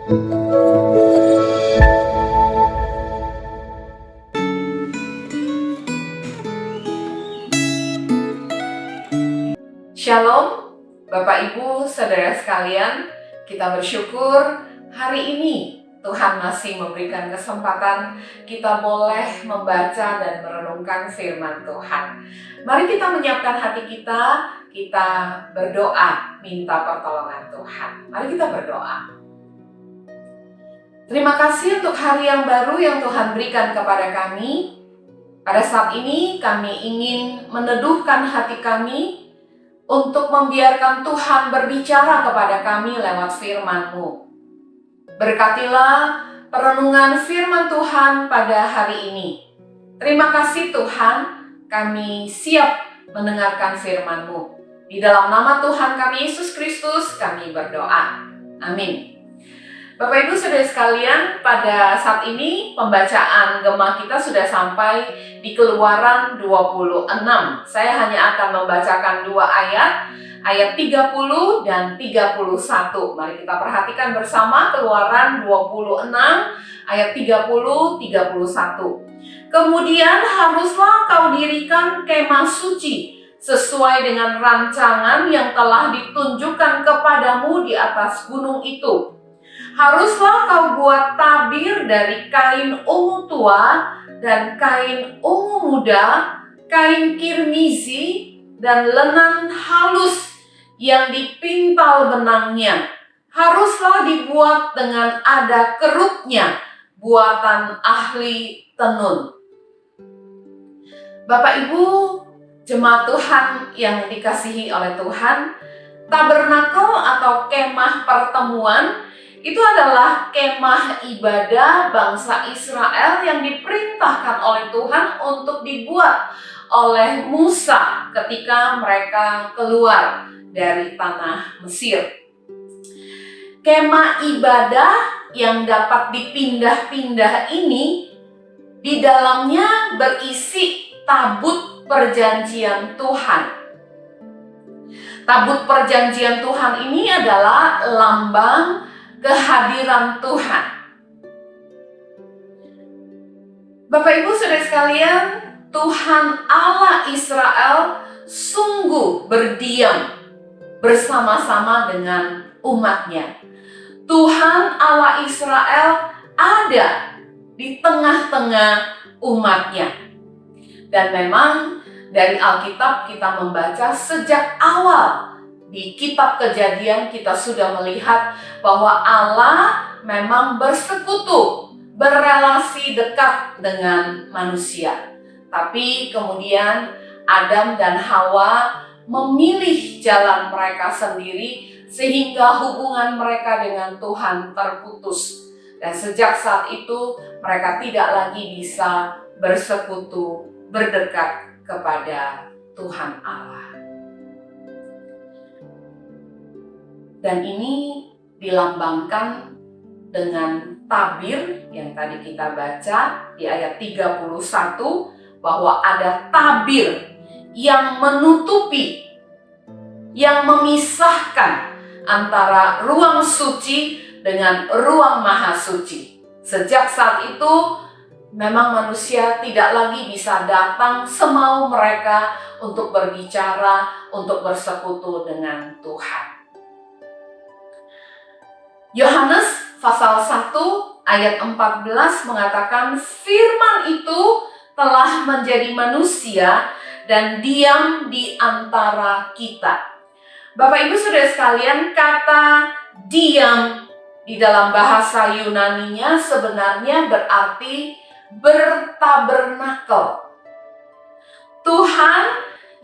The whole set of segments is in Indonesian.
Shalom, Bapak Ibu, Saudara sekalian, kita bersyukur hari ini Tuhan masih memberikan kesempatan kita boleh membaca dan merenungkan firman Tuhan. Mari kita menyiapkan hati kita berdoa, minta pertolongan Tuhan. Mari kita berdoa. Terima kasih untuk hari yang baru yang Tuhan berikan kepada kami. Pada saat ini kami ingin meneduhkan hati kami untuk membiarkan Tuhan berbicara kepada kami lewat firman-Mu. Berkatilah perenungan firman Tuhan pada hari ini. Terima kasih Tuhan, kami siap mendengarkan firman-Mu. Di dalam nama Tuhan kami Yesus Kristus kami berdoa. Amin. Bapak Ibu Saudara sekalian, pada saat ini pembacaan Gema kita sudah sampai di Keluaran 26. Saya hanya akan membacakan 2 ayat 30 dan 31. Mari kita perhatikan bersama Keluaran 26 ayat 30-31. Kemudian haruslah kau dirikan kemah suci sesuai dengan rancangan yang telah ditunjukkan kepadamu di atas gunung itu. Haruslah kau buat tabir dari kain ungu tua dan kain ungu muda, kain kirmizi dan lenan halus yang dipintal benangnya. Haruslah dibuat dengan ada keruknya, buatan ahli tenun. Bapak Ibu, jemaat Tuhan yang dikasihi oleh Tuhan, tabernakel atau kemah pertemuan itu adalah kemah ibadah bangsa Israel yang diperintahkan oleh Tuhan untuk dibuat oleh Musa ketika mereka keluar dari tanah Mesir. Kemah ibadah yang dapat dipindah-pindah ini di dalamnya berisi tabut perjanjian Tuhan. Tabut perjanjian Tuhan ini adalah lambang kehadiran Tuhan. Bapak Ibu Saudara sekalian, Tuhan Allah Israel sungguh berdiam bersama-sama dengan umatnya. Tuhan Allah Israel ada di tengah-tengah umatnya. Dan memang dari Alkitab kita membaca sejak awal di kitab Kejadian kita sudah melihat bahwa Allah memang bersekutu, berrelasi dekat dengan manusia. Tapi kemudian Adam dan Hawa memilih jalan mereka sendiri sehingga hubungan mereka dengan Tuhan terputus. Dan sejak saat itu mereka tidak lagi bisa bersekutu, berdekat kepada Tuhan Allah. Dan ini dilambangkan dengan tabir yang tadi kita baca di ayat 31, bahwa ada tabir yang menutupi, yang memisahkan antara ruang suci dengan ruang maha suci. Sejak saat itu memang manusia tidak lagi bisa datang semau mereka untuk berbicara, untuk bersekutu dengan Tuhan. Yohanes pasal 1 ayat 14 mengatakan firman itu telah menjadi manusia dan diam di antara kita. Bapak Ibu Saudara sekalian, kata diam di dalam bahasa Yunaninya sebenarnya berarti bertabernakel. Tuhan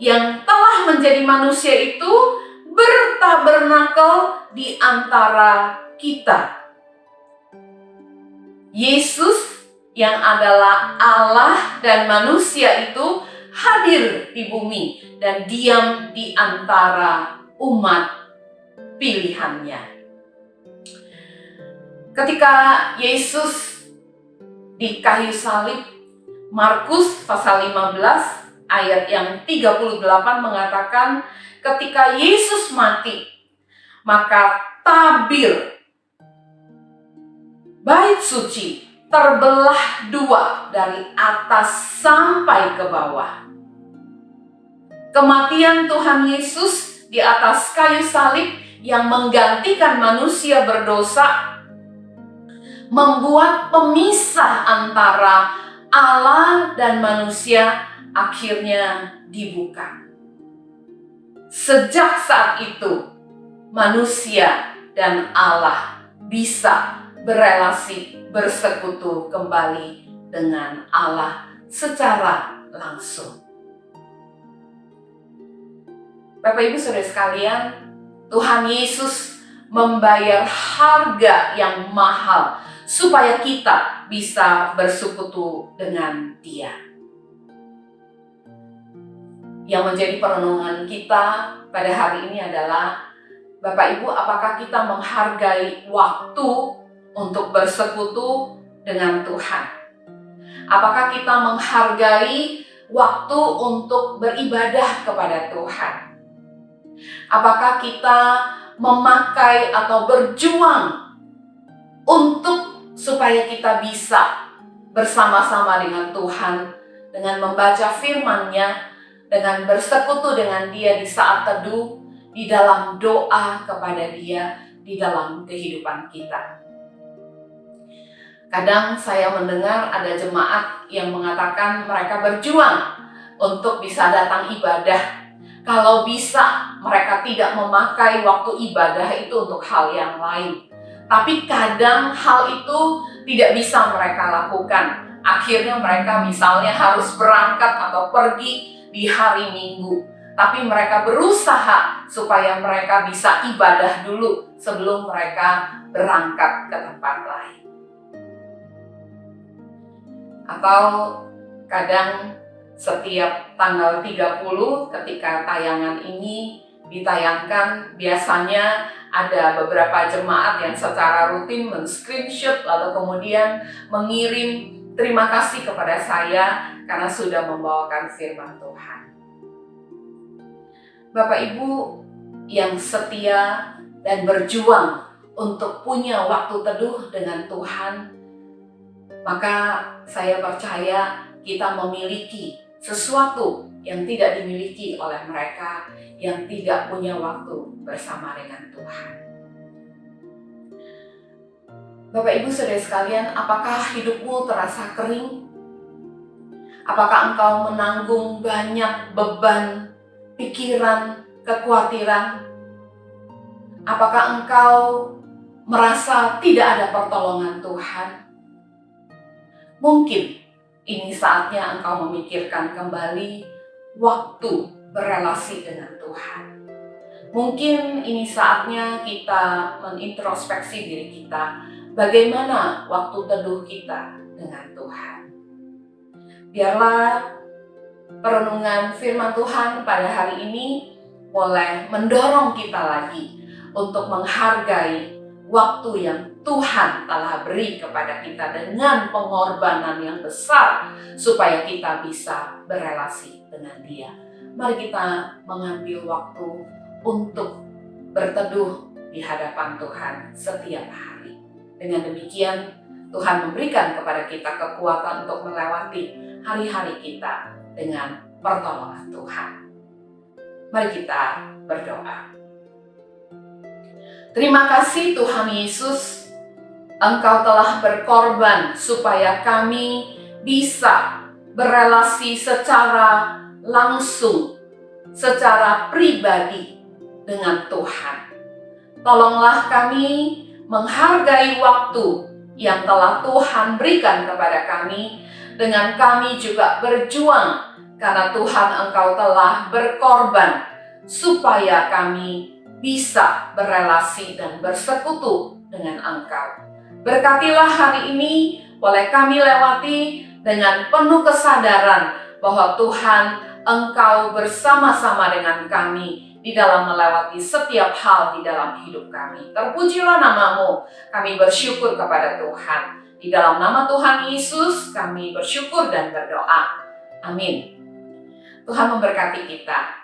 yang telah menjadi manusia itu bertabernakel di antara kita. Yesus yang adalah Allah dan manusia itu hadir di bumi dan diam di antara umat pilihannya. Ketika Yesus di kayu salib, Markus pasal 15 ayat yang 38 mengatakan ketika Yesus mati, maka tabir Bait suci terbelah dua dari atas sampai ke bawah. Kematian Tuhan Yesus di atas kayu salib yang menggantikan manusia berdosa membuat pemisah antara Allah dan manusia akhirnya dibuka. Sejak saat itu, manusia dan Allah bisa berelasi, bersekutu kembali dengan Allah secara langsung. Bapak Ibu Saudara sekalian, Tuhan Yesus membayar harga yang mahal supaya kita bisa bersekutu dengan Dia. Yang menjadi perenungan kita pada hari ini adalah, Bapak Ibu, apakah kita menghargai waktu untuk bersekutu dengan Tuhan? Apakah kita menghargai waktu untuk beribadah kepada Tuhan? Apakah kita memakai atau berjuang untuk supaya kita bisa bersama-sama dengan Tuhan, dengan membaca firman-Nya, dengan bersekutu dengan Dia di saat teduh, di dalam doa kepada Dia, di dalam kehidupan kita. Kadang saya mendengar ada jemaat yang mengatakan mereka berjuang untuk bisa datang ibadah. Kalau bisa, mereka tidak memakai waktu ibadah itu untuk hal yang lain. Tapi kadang hal itu tidak bisa mereka lakukan. Akhirnya mereka misalnya harus berangkat atau pergi di hari Minggu. Tapi mereka berusaha supaya mereka bisa ibadah dulu sebelum mereka berangkat ke tempat lain. Atau kadang setiap tanggal 30 ketika tayangan ini ditayangkan, biasanya ada beberapa jemaat yang secara rutin men-screenshot lalu kemudian mengirim terima kasih kepada saya karena sudah membawakan firman Tuhan. Bapak Ibu yang setia dan berjuang untuk punya waktu teduh dengan Tuhan, maka saya percaya kita memiliki sesuatu yang tidak dimiliki oleh mereka yang tidak punya waktu bersama dengan Tuhan. Bapak Ibu Saudara sekalian, apakah hidupmu terasa kering? Apakah engkau menanggung banyak beban, pikiran, kekhawatiran? Apakah engkau merasa tidak ada pertolongan Tuhan? Mungkin ini saatnya engkau memikirkan kembali waktu berelasi dengan Tuhan. Mungkin ini saatnya kita menintrospeksi diri kita, bagaimana waktu teduh kita dengan Tuhan. Biarlah perenungan firman Tuhan pada hari ini boleh mendorong kita lagi untuk menghargai waktu yang Tuhan telah beri kepada kita dengan pengorbanan yang besar supaya kita bisa berelasi dengan Dia. Mari kita mengambil waktu untuk berteduh di hadapan Tuhan setiap hari. Dengan demikian, Tuhan memberikan kepada kita kekuatan untuk melewati hari-hari kita dengan pertolongan Tuhan. Mari kita berdoa. Terima kasih Tuhan Yesus, Engkau telah berkorban supaya kami bisa berelasi secara langsung, secara pribadi dengan Tuhan. Tolonglah kami menghargai waktu yang telah Tuhan berikan kepada kami, dengan kami juga berjuang karena Tuhan Engkau telah berkorban supaya kami bisa berelasi dan bersekutu dengan Engkau. Berkatilah hari ini, boleh kami lewati dengan penuh kesadaran bahwa Tuhan Engkau bersama-sama dengan kami di dalam melewati setiap hal di dalam hidup kami. Terpujilah nama-Mu, kami bersyukur kepada Tuhan. Di dalam nama Tuhan Yesus kami bersyukur dan berdoa. Amin. Tuhan memberkati kita.